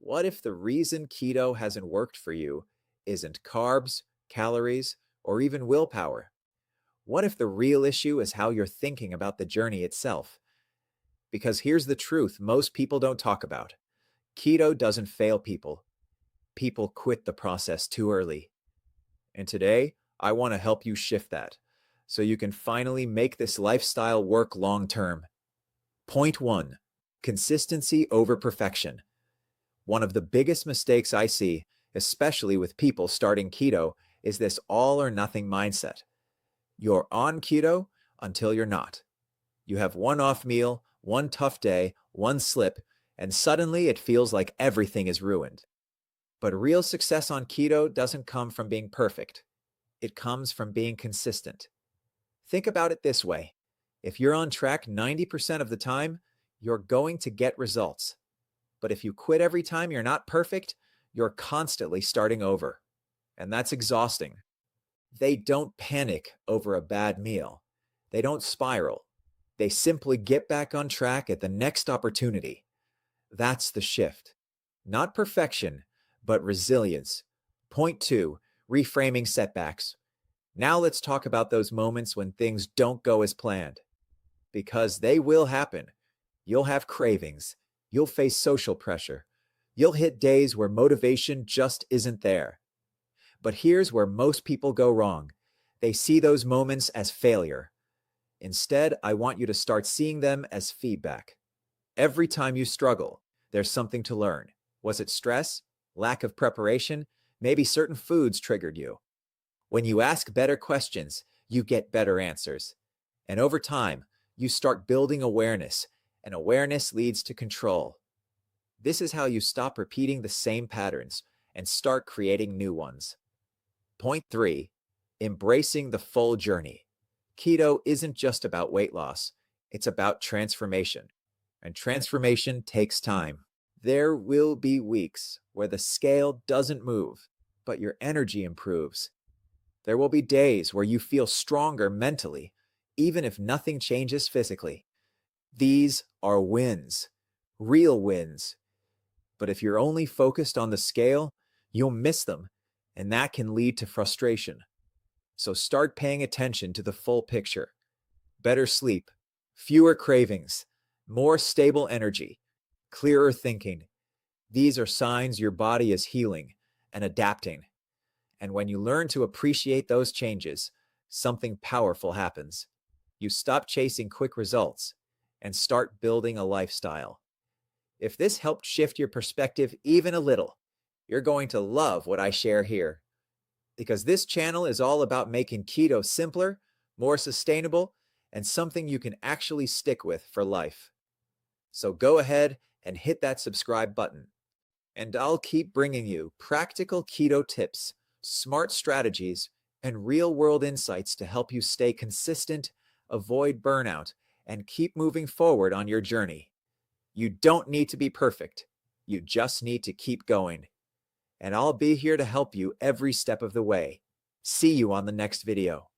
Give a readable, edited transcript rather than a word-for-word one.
What if the reason keto hasn't worked for you isn't carbs, calories, or even willpower? What if the real issue is how you're thinking about the journey itself? Because here's the truth most people don't talk about. Keto doesn't fail people. People quit the process too early. And today, I want to help you shift that so you can finally make this lifestyle work long term. Point one, consistency over perfection. One of the biggest mistakes I see, especially with people starting keto, is this all or nothing mindset. You're on keto until you're not. You have one off meal, one tough day, one slip, and suddenly it feels like everything is ruined. But real success on keto doesn't come from being perfect. It comes from being consistent. Think about it this way. If you're on track 90% of the time, you're going to get results. But if you quit every time you're not perfect, you're constantly starting over. And that's exhausting. They don't panic over a bad meal. They don't spiral. They simply get back on track at the next opportunity. That's the shift. Not perfection, but resilience. Point two, reframing setbacks. Now let's talk about those moments when things don't go as planned. Because they will happen. You'll have cravings. You'll face social pressure. You'll hit days where motivation just isn't there. But here's where most people go wrong. They see those moments as failure. Instead, I want you to start seeing them as feedback. Every time you struggle, there's something to learn. Was it stress? Lack of preparation? Maybe certain foods triggered you. When you ask better questions, you get better answers. And over time, you start building awareness, and awareness leads to control. This is how you stop repeating the same patterns and start creating new ones. Point three, embracing the full journey. Keto isn't just about weight loss. It's about transformation. And transformation takes time. There will be weeks where the scale doesn't move, but your energy improves. There will be days where you feel stronger mentally, even if nothing changes physically. These are wins, real wins. But if you're only focused on the scale, you'll miss them, and that can lead to frustration. So start paying attention to the full picture. Better sleep, fewer cravings, more stable energy, clearer thinking. These are signs your body is healing and adapting. And when you learn to appreciate those changes, something powerful happens. You stop chasing quick results and start building a lifestyle. If this helped shift your perspective even a little, you're going to love what I share here. Because this channel is all about making keto simpler, more sustainable, and something you can actually stick with for life. So go ahead and hit that subscribe button. And I'll keep bringing you practical keto tips, smart strategies, and real-world insights to help you stay consistent, avoid burnout, and keep moving forward on your journey. You don't need to be perfect. You just need to keep going. And I'll be here to help you every step of the way. See you on the next video.